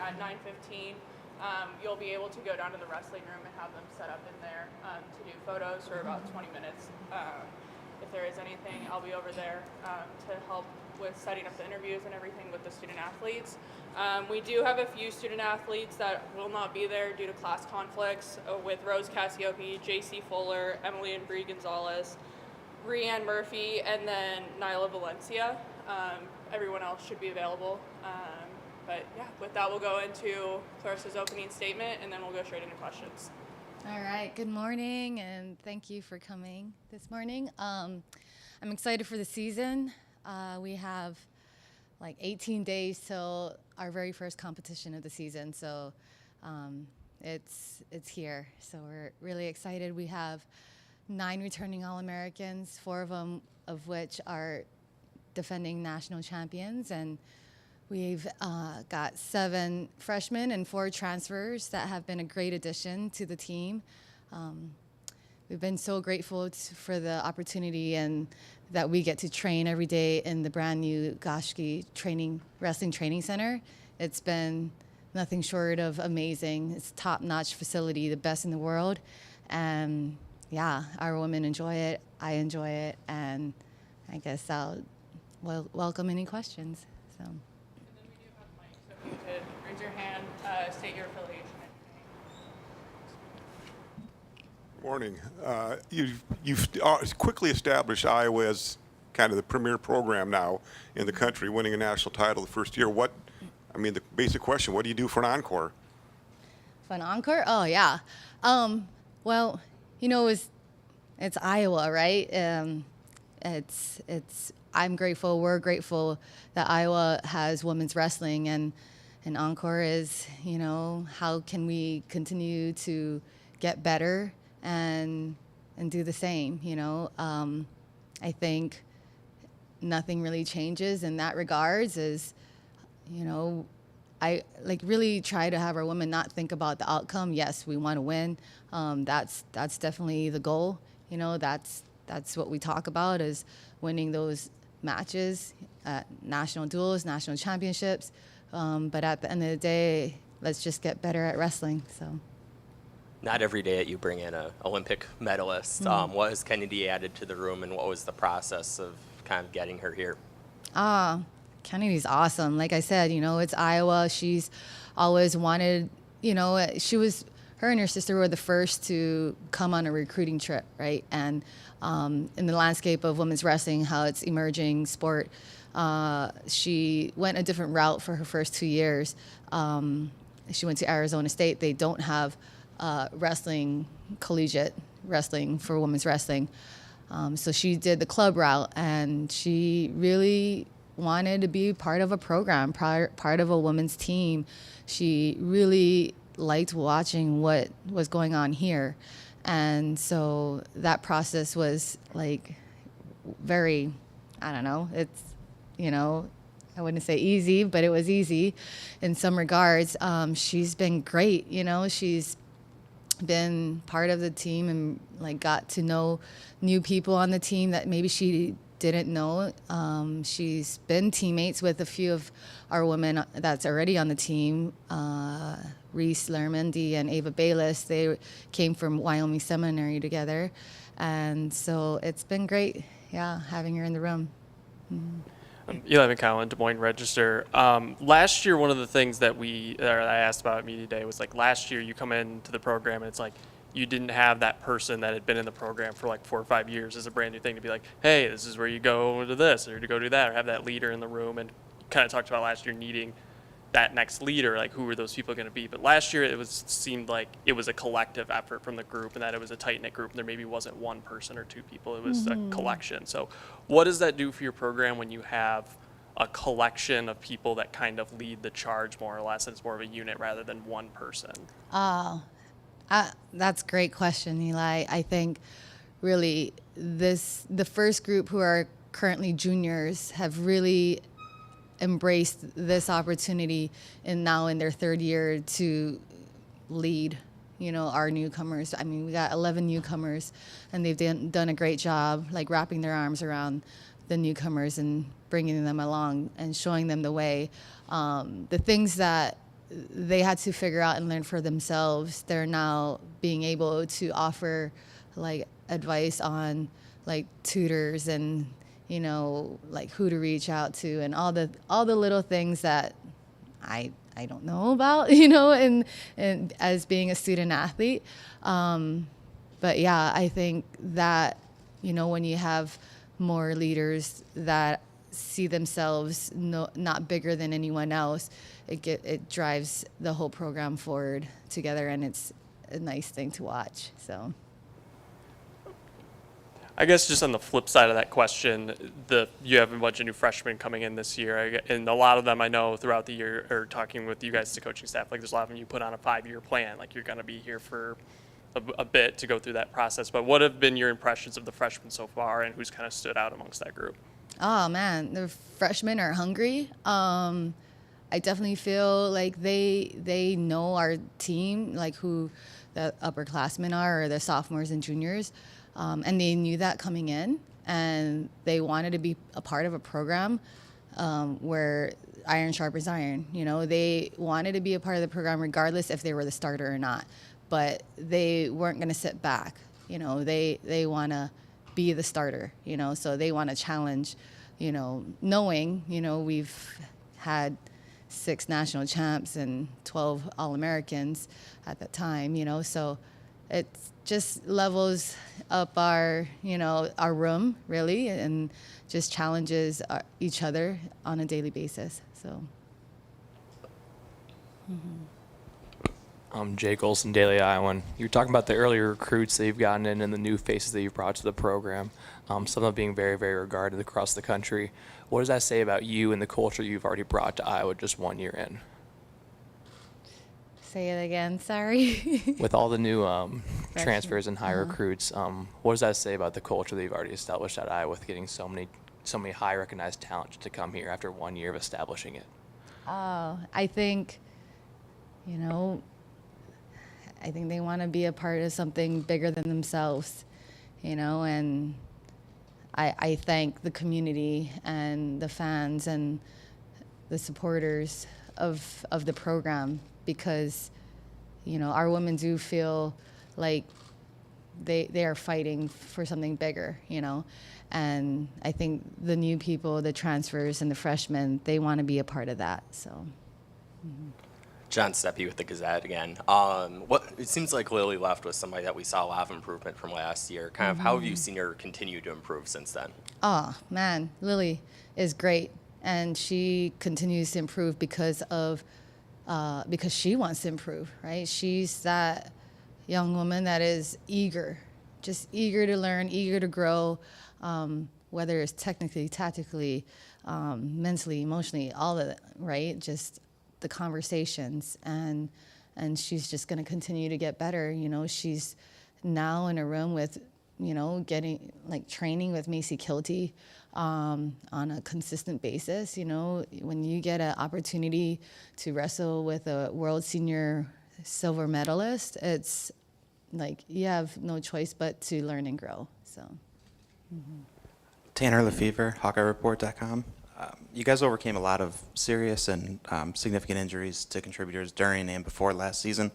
at 9:15. You'll be able to go down to the wrestling room and have them set up in there to do photos for about 20 minutes. If there is anything, I'll be over there to help with setting up the interviews and everything with the student athletes. We do have a few student athletes that will not be there due to class conflicts with Rose Cassiope, JC Fuller, Emily and Bree Gonzalez, Rianne Murphy, and then Nyla Valencia. Everyone else should be available. But yeah, with that, we'll go into Clarissa's opening statement, and then we'll go straight into questions. All right, good morning, and thank you for coming this morning. I'm excited for the season. We have like 18 days till our very first competition of the season, so it's here. So we're really excited. We have 9 returning All-Americans, 4 of them of which are defending national champions, and we've got 7 freshmen and 4 transfers that have been a great addition to the team. We've been so grateful for the opportunity and that we get to train every day in the brand new Hawkeyes Wrestling Training Center. It's been nothing short of amazing. It's a top-notch facility, the best in the world. And yeah, our women enjoy it, I enjoy it, and I guess I'll welcome any questions. So. You could raise your hand, state your affiliation. Morning. You've quickly established Iowa as kind of the premier program now in the country, winning a national title the first year. The basic question, what do you do for an encore? For an encore? Oh, yeah. Well, it's Iowa, right? I'm grateful, we're grateful that Iowa has women's wrestling, and encore is, how can we continue to get better and do the same, I think nothing really changes in that regards is, I really try to have our women not think about the outcome. Yes, we want to win. That's definitely the goal. That's what we talk about is winning those matches at national duels, national championships. But at the end of the day, let's just get better at wrestling. So. Not every day that you bring in an Olympic medalist. Mm-hmm. What has Kennedy added to the room, and what was the process of kind of getting her here? Kennedy's awesome. Like I said, it's Iowa. She's always wanted, her and her sister were the first to come on a recruiting trip, right? And in the landscape of women's wrestling, how it's emerging sport, she went a different route for her first 2 years. She went to Arizona State. They don't have collegiate wrestling for women's wrestling. So she did the club route, and she really wanted to be part of a program, part of a women's team. She really liked watching what was going on here. And so that process was very, I don't know, it's, I wouldn't say easy, but it was easy in some regards. She's been great, she's been part of the team and got to know new people on the team that maybe she didn't know. She's been teammates with a few of our women that's already on the team. Reese Laramendi and Ava Bayless, they came from Wyoming Seminary together. And so it's been great, having her in the room. Mm-hmm. Eli McCowan, Des Moines Register. Last year, one of the things that I asked about at Media Day was last year you come into the program and it's you didn't have that person that had been in the program for 4 or 5 years as a brand new thing to be hey, this is where you go to this or to go do that, or have that leader in the room. And kind of talked about last year needing that next leader, who were those people going to be. But last year seemed like it was a collective effort from the group, and that it was a tight-knit group, and there maybe wasn't one person or 2 people. It was a collection. So what does that do for your program when you have a collection of people that kind of lead the charge more or less, and it's more of a unit rather than one person? That's a great question, Eli. I think really the first group who are currently juniors have really embraced this opportunity and now in their 3rd year to lead, our newcomers. I mean, we got 11 newcomers, and they've done a great job, wrapping their arms around the newcomers and bringing them along and showing them the way. The things that they had to figure out and learn for themselves. They're now being able to offer like advice on like tutors and, you know, like who to reach out to and all the little things that I don't know about, you know, and as being a student athlete. But yeah, I think that, you know, when you have more leaders that see themselves not bigger than anyone else, it drives the whole program forward together, and it's a nice thing to watch. So I guess just on the flip side of that question, you have a bunch of new freshmen coming in this year, and a lot of them I know throughout the year are talking with you guys, the coaching staff. Like there's a lot of them you put on a 5-year plan. Like you're going to be here for a bit to go through that process. But what have been your impressions of the freshmen so far, and who's kind of stood out amongst that group? Oh man, the freshmen are hungry. I definitely feel like they know our team, like who the upperclassmen are, or the sophomores and juniors, and they knew that coming in, and they wanted to be a part of a program where iron sharpens iron. You know, they wanted to be a part of the program regardless if they were the starter or not, but they weren't going to sit back. You know, they want to be the starter, you know, so they want to challenge, you know, knowing, you know, we've had 6 national champs and 12 All-Americans at that time, you know, so it just levels up our, you know, our room really, and just challenges each other on a daily basis. So. Jake Olson, Daily Iowan. You were talking about the earlier recruits that you've gotten in and the new faces that you've brought to the program, some of them being very, very regarded across the country. What does that say about you and the culture you've already brought to Iowa just 1 year in? Say it again, sorry. With all the new transfers and high recruits, what does that say about the culture that you've already established at Iowa with getting so many high recognized talent to come here after 1 year of establishing it? Oh, I think, you know, I think they want to be a part of something bigger than themselves, you know, and I thank the community and the fans and the supporters of the program, because, you know, our women do feel like they are fighting for something bigger, you know, and I think the new people, the transfers and the freshmen, they want to be a part of that, so. Mm-hmm. John Steppe with the Gazette again. It seems like Lily left with somebody that we saw a lot of improvement from last year. Kind of how have you seen her continue to improve since then? Oh man, Lily is great, and she continues to improve because she wants to improve, right? She's that young woman that is just eager to learn, eager to grow, whether it's technically, tactically, mentally, emotionally, all of it, right? Just the conversations, and she's just going to continue to get better. You know, she's now in a room with, you know, training with Macy Kilty on a consistent basis. You know, when you get an opportunity to wrestle with a world senior silver medalist, it's like you have no choice but to learn and grow. So. Mm-hmm. Tanner Lefevre, HawkeyeReport.com. You guys overcame a lot of serious and significant injuries to contributors during and before last season.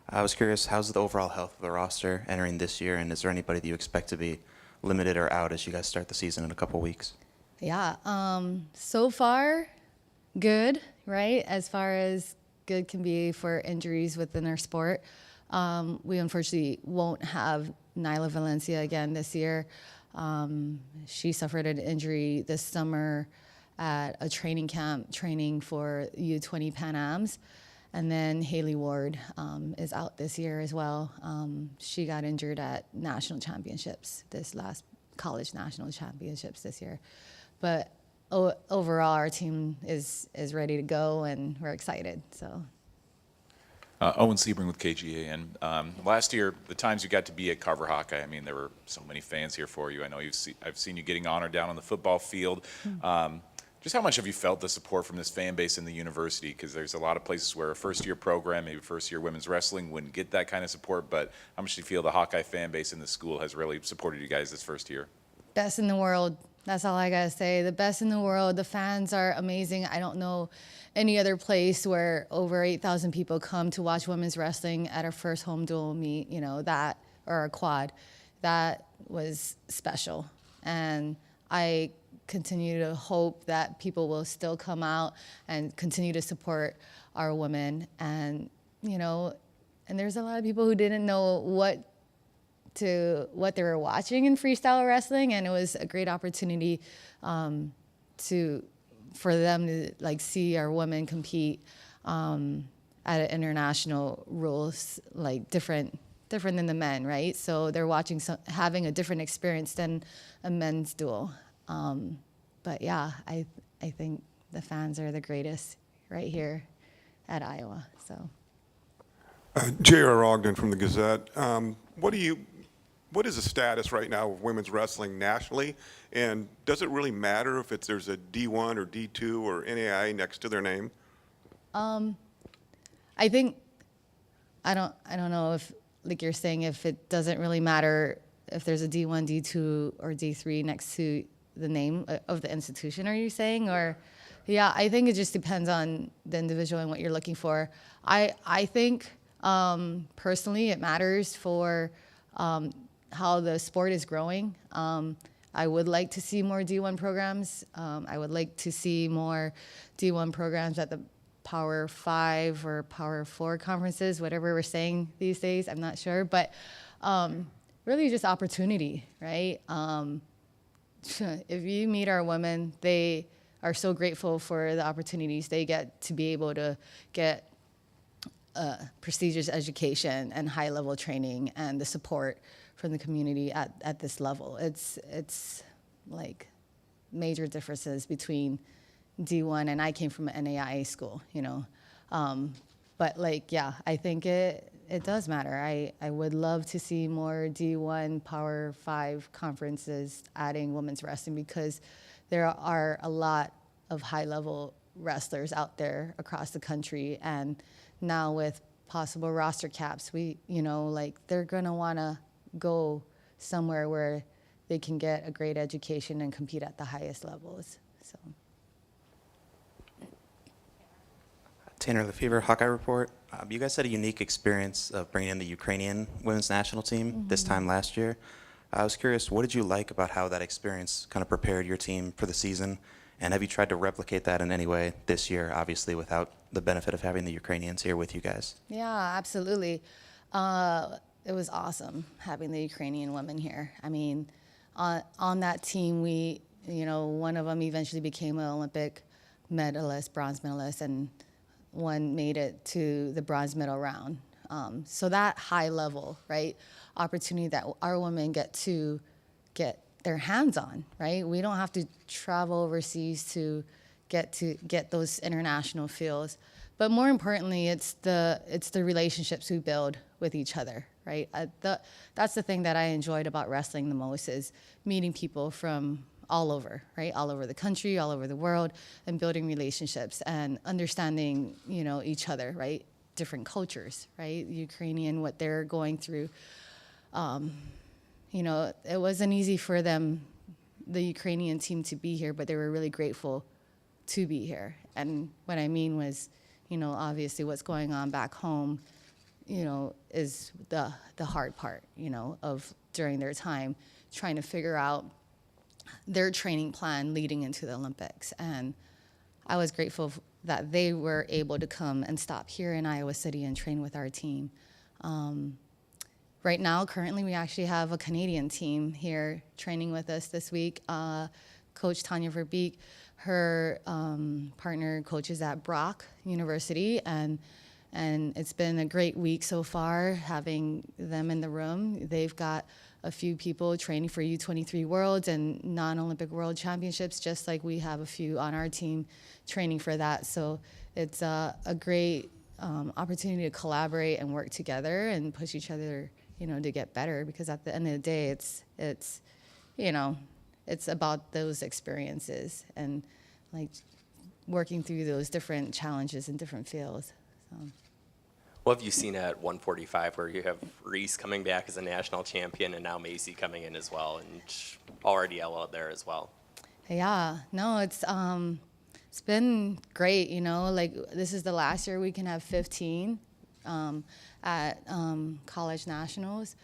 I was curious, how's the overall health of the roster entering this year, and is there anybody that you expect to be limited or out as you guys start the season in a couple weeks? Yeah, so far, good, right? As far as good can be for injuries within our sport. We unfortunately won't have Nyla Valencia again this year. She suffered an injury this summer at a training camp training for U20 Pan Ams. And then Haley Ward is out this year as well. She got injured at national championships, this last college national championships this year. But overall, our team is ready to go, and we're excited. So. Owen Sebring with KGA, and last year, the times you got to be at Carver Hawkeye, I mean, there were so many fans here for you. I know I've seen you getting honored down on the football field. Just how much have you felt the support from this fan base in the university? Because there's a lot of places where a first-year program, maybe first-year women's wrestling, wouldn't get that kind of support. But how much do you feel the Hawkeye fan base in the school has really supported you guys this first year? Best in the world. That's all I gotta say. The best in the world. The fans are amazing. I don't know any other place where over 8,000 people come to watch women's wrestling at our first home dual meet, that, or a quad. That was special. And I continue to hope that people will still come out and continue to support our women. And, and there's a lot of people who didn't know what they were watching in freestyle wrestling, and it was a great opportunity for them to see our women compete at an international rules, different than the men, right? So they're watching having a different experience than a men's duel. But yeah, I think the fans are the greatest right here at Iowa. So. J.R. Ogden from the Gazette. What is the status right now of women's wrestling nationally? And does it really matter if there's a D1 or D2 or NAI next to their name? I think, I don't know if, you're saying, if it doesn't really matter if there's a D1, D2, or D3 next to the name of the institution, are you saying? Or, yeah, I think it just depends on the individual and what you're looking for. I think, personally, it matters for how the sport is growing. I would like to see more D1 programs. I would like to see more D1 programs at the Power 5 or Power 4 conferences, whatever we're saying these days, I'm not sure. But really just opportunity, right? If you meet our women, they are so grateful for the opportunities they get to be able to get prestigious education and high-level training and the support from the community at this level. It's like major differences between D1, and I came from an NAIA school, But yeah, I think it does matter. I would love to see more D1 Power 5 conferences adding women's wrestling, because there are a lot of high-level wrestlers out there across the country, and now with possible roster caps, they're gonna wanna go somewhere where they can get a great education and compete at the highest levels. So. Tanner Lefevre, Hawkeye Report. You guys had a unique experience of bringing in the Ukrainian women's national team this time last year. I was curious, what did you like about how that experience kind of prepared your team for the season? And have you tried to replicate that in any way this year, obviously without the benefit of having the Ukrainians here with you guys? Yeah, absolutely. It was awesome having the Ukrainian women here. I mean, on that team, one of them eventually became an Olympic medalist, bronze medalist, and one made it to the bronze medal round. So that high level, right, opportunity that our women get to get their hands on, right? We don't have to travel overseas to get those international fields. But more importantly, it's the relationships we build with each other, right? That's the thing that I enjoyed about wrestling the most, is meeting people from all over, right? All over the country, all over the world, and building relationships and understanding, each other, right? Different cultures, right? Ukrainian, what they're going through. It wasn't easy for them, the Ukrainian team, to be here, but they were really grateful to be here. And what I mean was, obviously what's going on back home, is the hard part, of during their time trying to figure out their training plan leading into the Olympics. And I was grateful that they were able to come and stop here in Iowa City and train with our team. Right now, currently, we actually have a Canadian team here training with us this week. Coach Tanya Verbeek, her partner coaches at Brock University, and it's been a great week so far having them in the room. They've got a few people training for U23 Worlds and non-Olympic World Championships, just like we have a few on our team training for that. So it's a great opportunity to collaborate and work together and push each other, to get better, because at the end of the day, it's about those experiences and working through those different challenges in different fields. So. What have you seen at 145, where you have Reese coming back as a national champion and now Macy coming in as well, and already Ella there as well? Yeah, no, it's been great, like this is the last year we can have 15 at college nationals.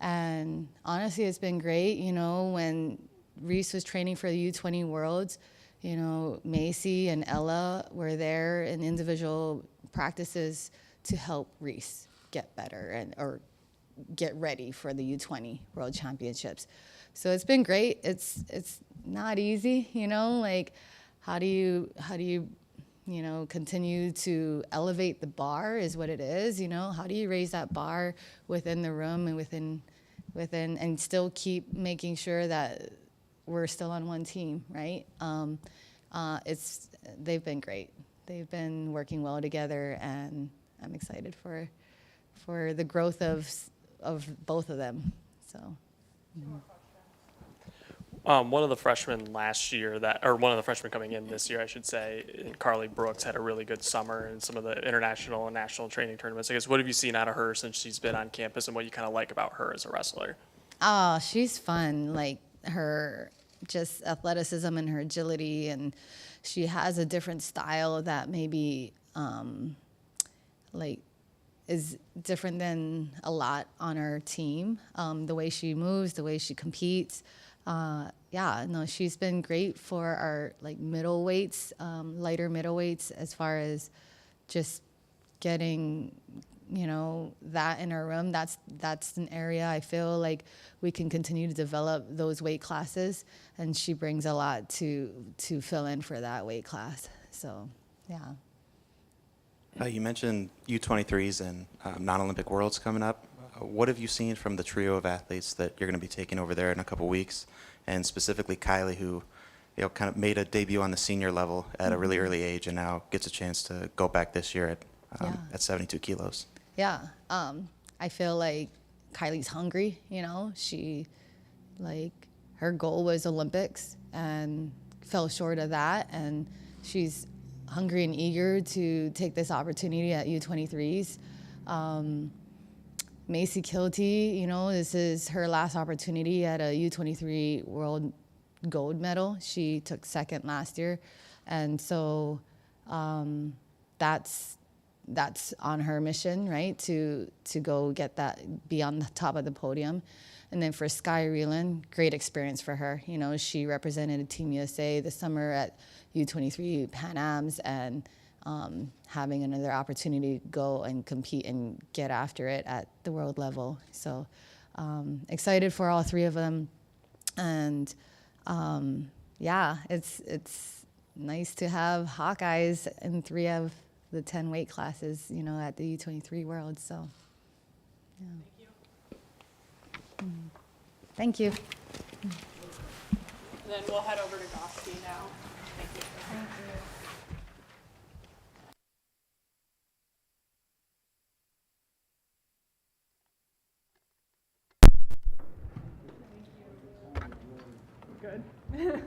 And honestly, it's been great, when Reese was training for the U20 Worlds, Macy and Ella were there in individual practices to help Reese get better or get ready for the U20 World Championships. So it's been great. It's not easy, like how do you continue to elevate the bar is what it is, how do you raise that bar within the room and within and still keep making sure that we're still on one team, right? They've been great. They've been working well together, and I'm excited for the growth of both of them. So. One of the freshmen last year one of the freshmen coming in this year, I should say, Carly Brooks had a really good summer in some of the international and national training tournaments. I guess, what have you seen out of her since she's been on campus, and what you kind of like about her as a wrestler? Oh, she's fun. Like her just athleticism and her agility, and she has a different style that maybe is different than a lot on our team. The way she moves, the way she competes. She's been great for our middleweights, lighter middleweights, as far as just getting, that in our room. That's an area I feel like we can continue to develop those weight classes, and she brings a lot to fill in for that weight class. So, yeah. You mentioned U23s and non-Olympic Worlds coming up. What have you seen from the trio of athletes that you're going to be taking over there in a couple weeks, and specifically Kylie, who kind of made a debut on the senior level at a really early age and now gets a chance to go back this year at 72 kilos? Yeah, I feel like Kylie's hungry, she, her goal was Olympics and fell short of that, and she's hungry and eager to take this opportunity at U23s. Macy Kilty, this is her last opportunity at a U23 World Gold Medal. She took second last year, and so that's on her mission, right? To go get that, be on the top of the podium. And then for Sky Reeland, great experience for her. She represented Team USA this summer at U23 Pan Ams, and having another opportunity to go and compete and get after it at the world level. So excited for all three of them. And it's nice to have Hawkeyes in 3 of the 10 weight classes, at the U23 World. So, yeah. Thank you. And then we'll head over to Goski now. Thank you. Thank you. Good.